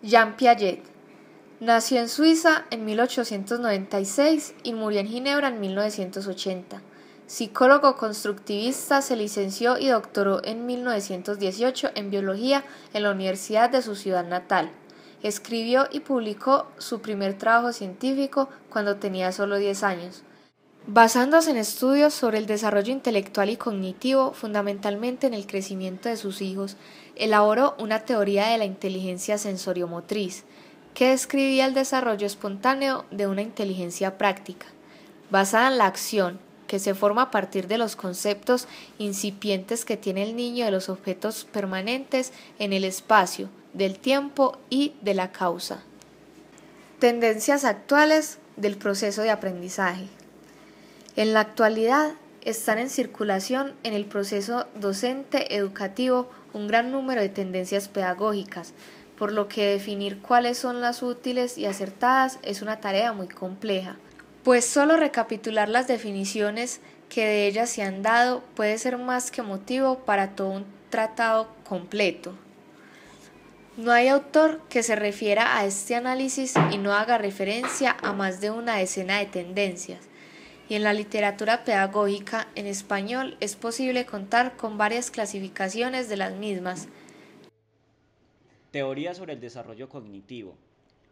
Jean Piaget nació en Suiza en 1896 y murió en Ginebra en 1980. Psicólogo constructivista, se licenció y doctoró en 1918 en biología en la universidad de su ciudad natal. Escribió y publicó su primer trabajo científico cuando tenía solo 10 años. Basándose en estudios sobre el desarrollo intelectual y cognitivo, fundamentalmente en el crecimiento de sus hijos, elaboró una teoría de la inteligencia sensoriomotriz, que describía el desarrollo espontáneo de una inteligencia práctica, basada en la acción, que se forma a partir de los conceptos incipientes que tiene el niño de los objetos permanentes en el espacio, del tiempo y de la causa. Tendencias actuales del proceso de aprendizaje. En la actualidad están en circulación en el proceso docente educativo un gran número de tendencias pedagógicas, por lo que definir cuáles son las útiles y acertadas es una tarea muy compleja, pues solo recapitular las definiciones que de ellas se han dado puede ser más que motivo para todo un tratado completo. No hay autor que se refiera a este análisis y no haga referencia a más de una decena de tendencias. Y en la literatura pedagógica en español es posible contar con varias clasificaciones de las mismas. Teoría sobre el desarrollo cognitivo.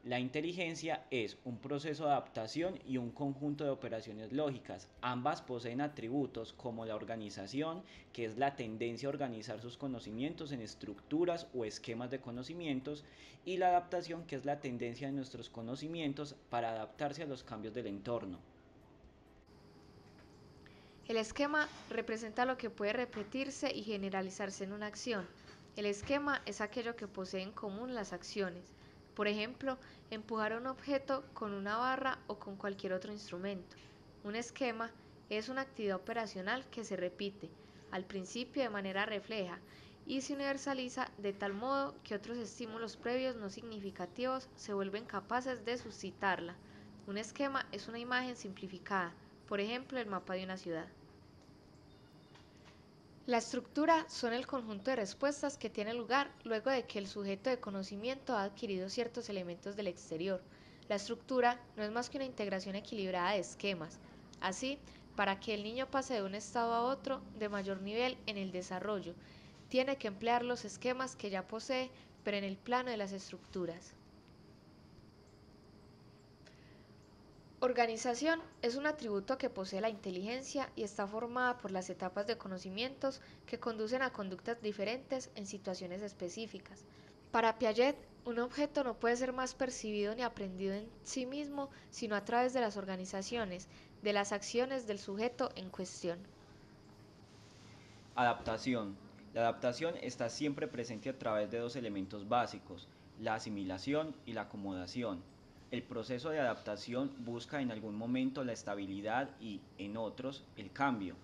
La inteligencia es un proceso de adaptación y un conjunto de operaciones lógicas. Ambas poseen atributos como la organización, que es la tendencia a organizar sus conocimientos en estructuras o esquemas de conocimientos, y la adaptación, que es la tendencia de nuestros conocimientos para adaptarse a los cambios del entorno. El esquema representa lo que puede repetirse y generalizarse en una acción. El esquema es aquello que posee en común las acciones. Por ejemplo, empujar un objeto con una barra o con cualquier otro instrumento. Un esquema es una actividad operacional que se repite, al principio de manera refleja, y se universaliza de tal modo que otros estímulos previos no significativos se vuelven capaces de suscitarla. Un esquema es una imagen simplificada, por ejemplo, el mapa de una ciudad. La estructura son el conjunto de respuestas que tiene lugar luego de que el sujeto de conocimiento ha adquirido ciertos elementos del exterior. La estructura no es más que una integración equilibrada de esquemas. Así, para que el niño pase de un estado a otro de mayor nivel en el desarrollo, tiene que emplear los esquemas que ya posee, pero en el plano de las estructuras. Organización es un atributo que posee la inteligencia y está formada por las etapas de conocimientos que conducen a conductas diferentes en situaciones específicas. Para Piaget, un objeto no puede ser más percibido ni aprendido en sí mismo, sino a través de las organizaciones, de las acciones del sujeto en cuestión. Adaptación. La adaptación está siempre presente a través de dos elementos básicos, la asimilación y la acomodación. El proceso de adaptación busca en algún momento la estabilidad y, en otros, el cambio.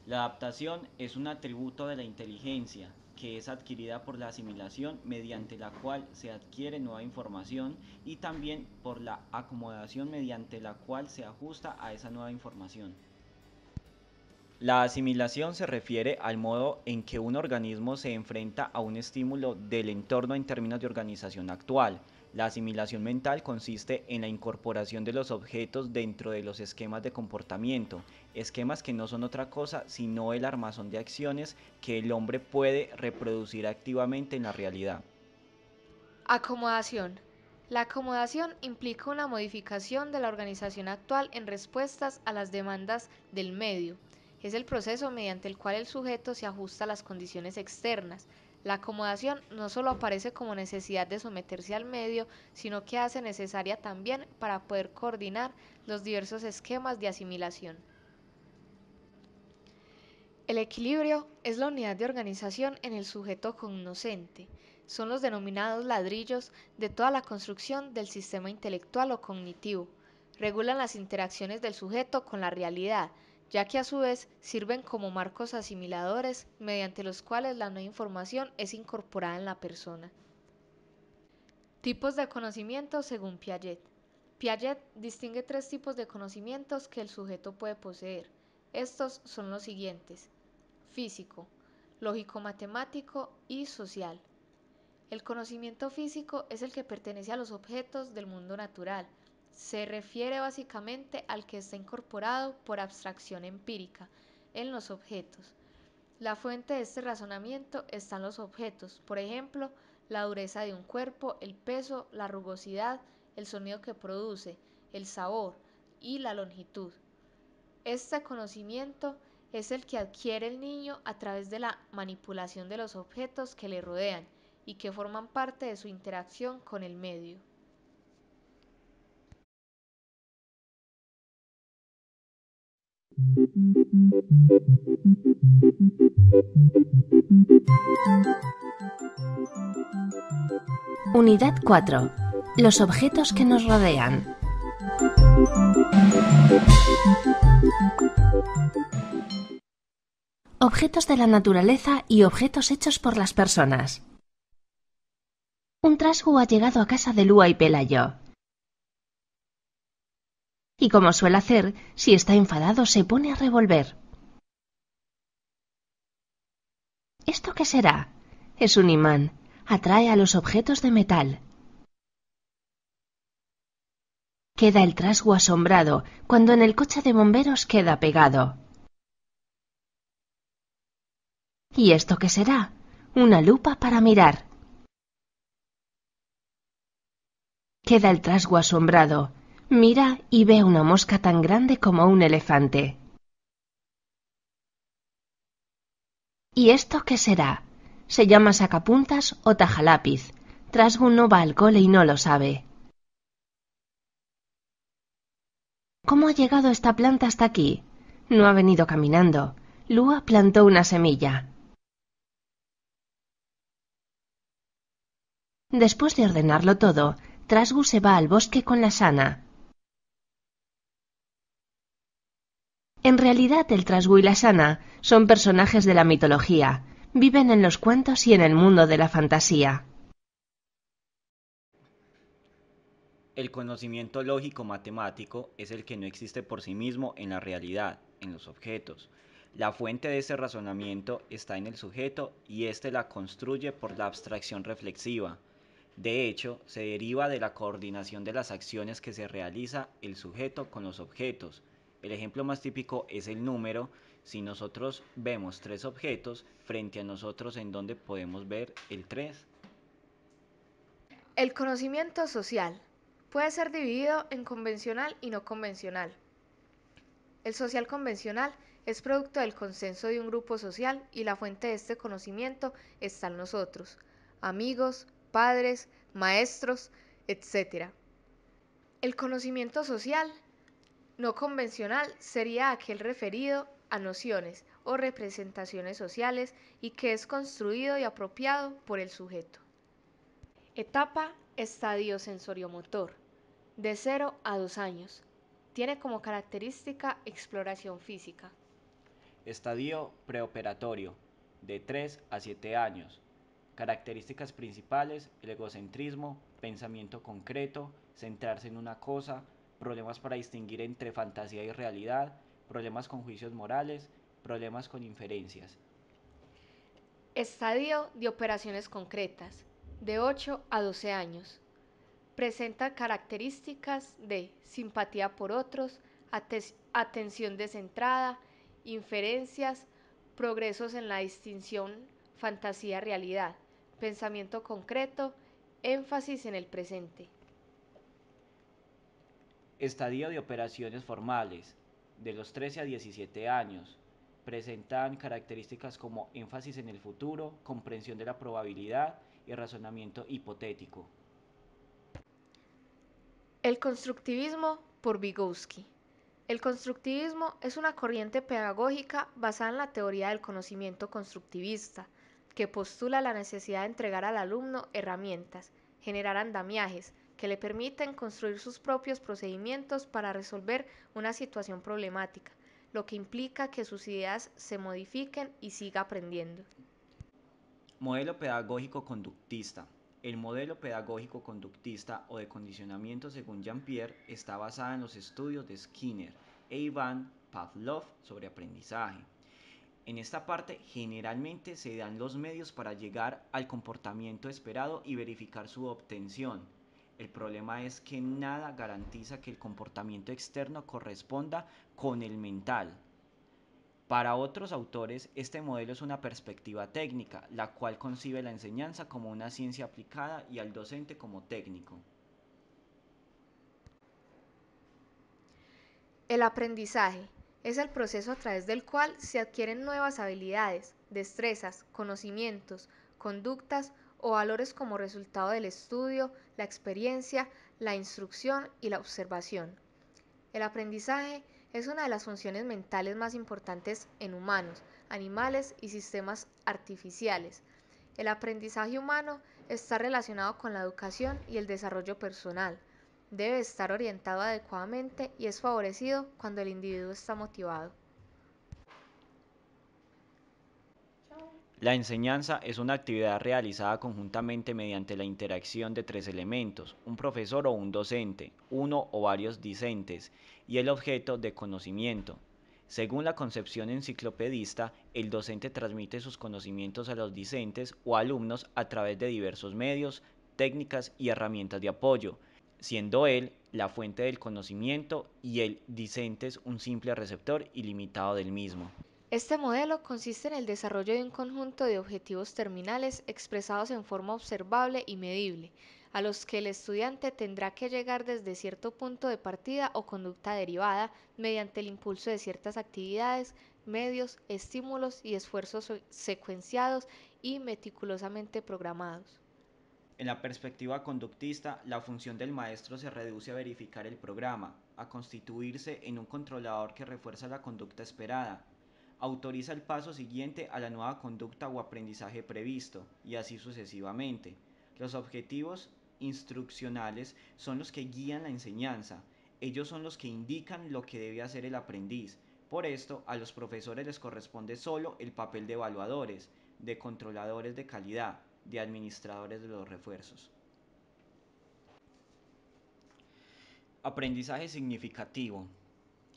La adaptación es un atributo de la inteligencia que es adquirida por la asimilación, mediante la cual se adquiere nueva información, y también por la acomodación, mediante la cual se ajusta a esa nueva información. La asimilación se refiere al modo en que un organismo se enfrenta a un estímulo del entorno en términos de organización actual. La asimilación mental consiste en la incorporación de los objetos dentro de los esquemas de comportamiento, esquemas que no son otra cosa sino el armazón de acciones que el hombre puede reproducir activamente en la realidad. Acomodación. La acomodación implica una modificación de la organización actual en respuestas a las demandas del medio. Es el proceso mediante el cual el sujeto se ajusta a las condiciones externas. La acomodación no solo aparece como necesidad de someterse al medio, sino que hace necesaria también para poder coordinar los diversos esquemas de asimilación. El equilibrio es la unidad de organización en el sujeto cognoscente. Son los denominados ladrillos de toda la construcción del sistema intelectual o cognitivo. Regulan las interacciones del sujeto con la realidad, ya que a su vez sirven como marcos asimiladores mediante los cuales la nueva información es incorporada en la persona. Tipos de conocimiento según Piaget. Piaget distingue tres tipos de conocimientos que el sujeto puede poseer. Estos son los siguientes: físico, lógico-matemático y social. El conocimiento físico es el que pertenece a los objetos del mundo natural. Se refiere básicamente al que está incorporado por abstracción empírica en los objetos. La fuente de este razonamiento está en los objetos, por ejemplo, la dureza de un cuerpo, el peso, la rugosidad, el sonido que produce, el sabor y la longitud. Este conocimiento es el que adquiere el niño a través de la manipulación de los objetos que le rodean y que forman parte de su interacción con el medio. Unidad 4. Los objetos que nos rodean. Objetos de la naturaleza y objetos hechos por las personas. Un trasgu ha llegado a casa de Lua y Pelayo. Y como suele hacer, si está enfadado se pone a revolver. ¿Esto qué será? Es un imán. Atrae a los objetos de metal. Queda el trasgu asombrado cuando en el coche de bomberos queda pegado. ¿Y esto qué será? Una lupa para mirar. Queda el trasgu asombrado. Mira y ve una mosca tan grande como un elefante. ¿Y esto qué será? Se llama sacapuntas o tajalápiz. Trasgu no va al cole y no lo sabe. ¿Cómo ha llegado esta planta hasta aquí? No ha venido caminando. Lua plantó una semilla. Después de ordenarlo todo, Trasgu se va al bosque con la sana. En realidad, el Trasgu y la sana son personajes de la mitología. Viven en los cuentos y en el mundo de la fantasía. El conocimiento lógico-matemático es el que no existe por sí mismo en la realidad, en los objetos. La fuente de ese razonamiento está en el sujeto y éste la construye por la abstracción reflexiva. De hecho, se deriva de la coordinación de las acciones que se realiza el sujeto con los objetos. El ejemplo más típico es el número. Si nosotros vemos tres objetos, frente a nosotros en donde podemos ver el 3. El conocimiento social puede ser dividido en convencional y no convencional. El social convencional es producto del consenso de un grupo social y la fuente de este conocimiento está en nosotros, amigos, padres, maestros, etc. El conocimiento social no convencional sería aquel referido a nociones o representaciones sociales y que es construido y apropiado por el sujeto. Etapa estadio sensoriomotor, de 0 a 2 años. Tiene como característica exploración física. Estadio preoperatorio, de 3 a 7 años. Características principales: el egocentrismo, pensamiento concreto, centrarse en una cosa, problemas para distinguir entre fantasía y realidad, problemas con juicios morales, problemas con inferencias. Estadio de operaciones concretas, de 8 a 12 años. Presenta características de simpatía por otros, atención descentrada, inferencias, progresos en la distinción fantasía-realidad, pensamiento concreto, énfasis en el presente. Estadio de operaciones formales, de los 13 a 17 años. Presentan características como énfasis en el futuro, comprensión de la probabilidad y razonamiento hipotético. El constructivismo por Vygotsky. El constructivismo es una corriente pedagógica basada en la teoría del conocimiento constructivista, que postula la necesidad de entregar al alumno herramientas, generar andamiajes, que le permiten construir sus propios procedimientos para resolver una situación problemática, lo que implica que sus ideas se modifiquen y siga aprendiendo. Modelo pedagógico conductista. El modelo pedagógico conductista o de condicionamiento, según Jean-Pierre, está basado en los estudios de Skinner e Ivan Pavlov sobre aprendizaje. En esta parte generalmente se dan los medios para llegar al comportamiento esperado y verificar su obtención. El problema es que nada garantiza que el comportamiento externo corresponda con el mental. Para otros autores, este modelo es una perspectiva técnica, la cual concibe la enseñanza como una ciencia aplicada y al docente como técnico. El aprendizaje es el proceso a través del cual se adquieren nuevas habilidades, destrezas, conocimientos, conductas o valores como resultado del estudio, la experiencia, la instrucción y la observación. El aprendizaje es una de las funciones mentales más importantes en humanos, animales y sistemas artificiales. El aprendizaje humano está relacionado con la educación y el desarrollo personal. Debe estar orientado adecuadamente y es favorecido cuando el individuo está motivado. La enseñanza es una actividad realizada conjuntamente mediante la interacción de tres elementos, un profesor o un docente, uno o varios discentes, y el objeto de conocimiento. Según la concepción enciclopedista, el docente transmite sus conocimientos a los discentes o alumnos a través de diversos medios, técnicas y herramientas de apoyo, siendo él la fuente del conocimiento y el discentes un simple receptor ilimitado del mismo. Este modelo consiste en el desarrollo de un conjunto de objetivos terminales expresados en forma observable y medible, a los que el estudiante tendrá que llegar desde cierto punto de partida o conducta derivada mediante el impulso de ciertas actividades, medios, estímulos y esfuerzos secuenciados y meticulosamente programados. En la perspectiva conductista, la función del maestro se reduce a verificar el programa, a constituirse en un controlador que refuerza la conducta esperada, autoriza el paso siguiente a la nueva conducta o aprendizaje previsto, y así sucesivamente. Los objetivos instruccionales son los que guían la enseñanza, ellos son los que indican lo que debe hacer el aprendiz. Por esto, a los profesores les corresponde solo el papel de evaluadores, de controladores de calidad, de administradores de los refuerzos. Aprendizaje significativo.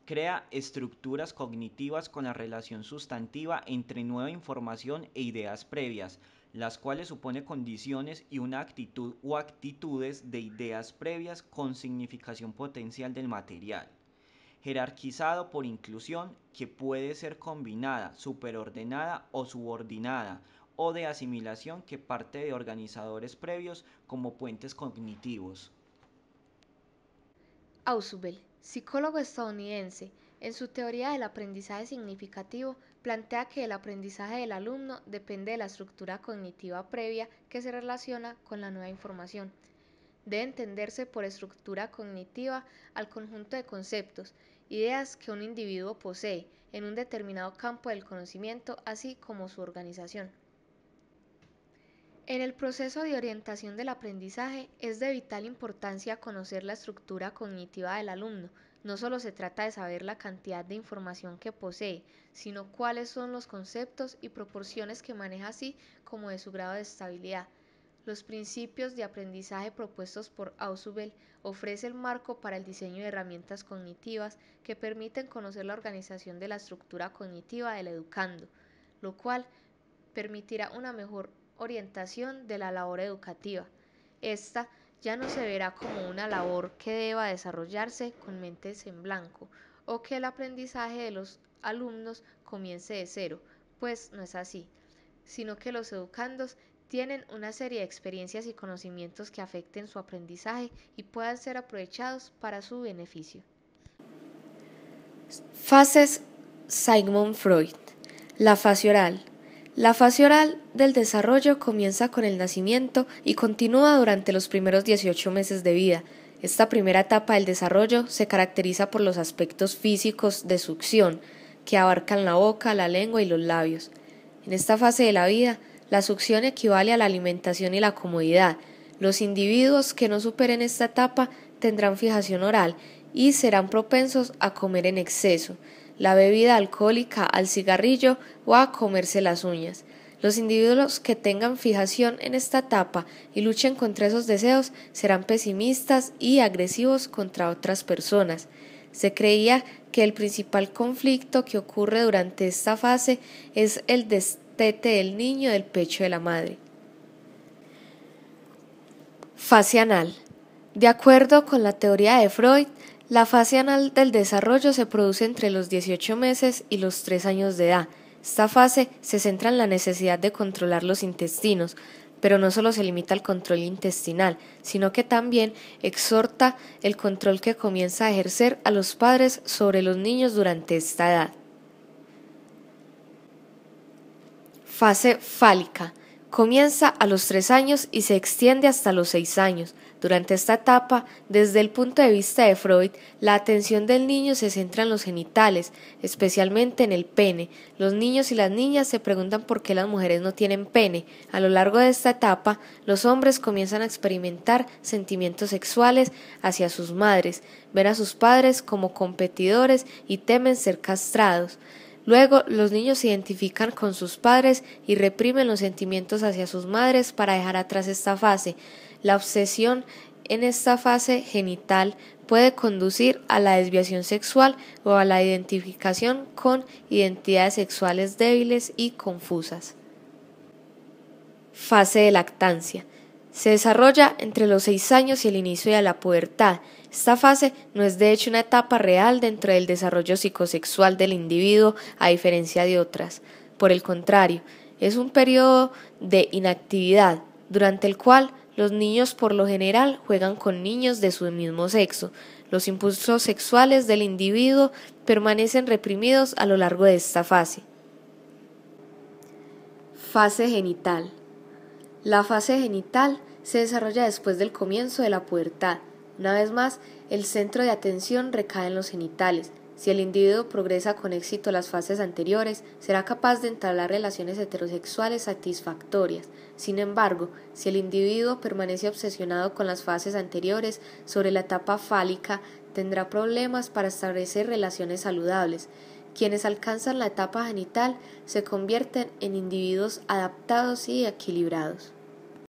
Crea estructuras cognitivas con la relación sustantiva entre nueva información e ideas previas, las cuales supone condiciones y una actitud o actitudes de ideas previas con significación potencial del material. Jerarquizado por inclusión que puede ser combinada, superordenada o subordinada, o de asimilación que parte de organizadores previos como puentes cognitivos. Ausubel, psicólogo estadounidense, en su teoría del aprendizaje significativo, plantea que el aprendizaje del alumno depende de la estructura cognitiva previa que se relaciona con la nueva información. Debe entenderse por estructura cognitiva al conjunto de conceptos, ideas que un individuo posee en un determinado campo del conocimiento, así como su organización. En el proceso de orientación del aprendizaje es de vital importancia conocer la estructura cognitiva del alumno. No solo se trata de saber la cantidad de información que posee, sino cuáles son los conceptos y proporciones que maneja, así como de su grado de estabilidad. Los principios de aprendizaje propuestos por Ausubel ofrecen el marco para el diseño de herramientas cognitivas que permiten conocer la organización de la estructura cognitiva del educando, lo cual permitirá una mejor orientación de la labor educativa. Esta ya no se verá como una labor que deba desarrollarse con mentes en blanco o que el aprendizaje de los alumnos comience de cero, pues no es así, sino que los educandos tienen una serie de experiencias y conocimientos que afecten su aprendizaje y puedan ser aprovechados para su beneficio. Fases Sigmund Freud. La fase oral. La fase oral del desarrollo comienza con el nacimiento y continúa durante los primeros 18 meses de vida. Esta primera etapa del desarrollo se caracteriza por los aspectos físicos de succión, que abarcan la boca, la lengua y los labios. En esta fase de la vida, la succión equivale a la alimentación y la comodidad. Los individuos que no superen esta etapa tendrán fijación oral y serán propensos a comer en exceso, la bebida alcohólica, al cigarrillo o a comerse las uñas. Los individuos que tengan fijación en esta etapa y luchen contra esos deseos serán pesimistas y agresivos contra otras personas. Se creía que el principal conflicto que ocurre durante esta fase es el destete del niño del pecho de la madre. Fase anal. De acuerdo con la teoría de Freud, la fase anal del desarrollo se produce entre los 18 meses y los 3 años de edad. Esta fase se centra en la necesidad de controlar los intestinos, pero no solo se limita al control intestinal, sino que también exhorta el control que comienza a ejercer a los padres sobre los niños durante esta edad. Fase fálica. Comienza a los 3 años y se extiende hasta los 6 años. Durante esta etapa, desde el punto de vista de Freud, la atención del niño se centra en los genitales, especialmente en el pene. Los niños y las niñas se preguntan por qué las mujeres no tienen pene. A lo largo de esta etapa, los hombres comienzan a experimentar sentimientos sexuales hacia sus madres, ven a sus padres como competidores y temen ser castrados. Luego, los niños se identifican con sus padres y reprimen los sentimientos hacia sus madres para dejar atrás esta fase. La obsesión en esta fase genital puede conducir a la desviación sexual o a la identificación con identidades sexuales débiles y confusas. Fase de lactancia. Se desarrolla entre los 6 años y el inicio de la pubertad. Esta fase no es de hecho una etapa real dentro del desarrollo psicosexual del individuo, a diferencia de otras. Por el contrario, es un periodo de inactividad, durante el cual los niños por lo general juegan con niños de su mismo sexo. Los impulsos sexuales del individuo permanecen reprimidos a lo largo de esta fase. Fase genital. La fase genital se desarrolla después del comienzo de la pubertad. Una vez más, el centro de atención recae en los genitales. Si el individuo progresa con éxito las fases anteriores, será capaz de entablar relaciones heterosexuales satisfactorias. Sin embargo, si el individuo permanece obsesionado con las fases anteriores sobre la etapa fálica, tendrá problemas para establecer relaciones saludables. Quienes alcanzan la etapa genital se convierten en individuos adaptados y equilibrados.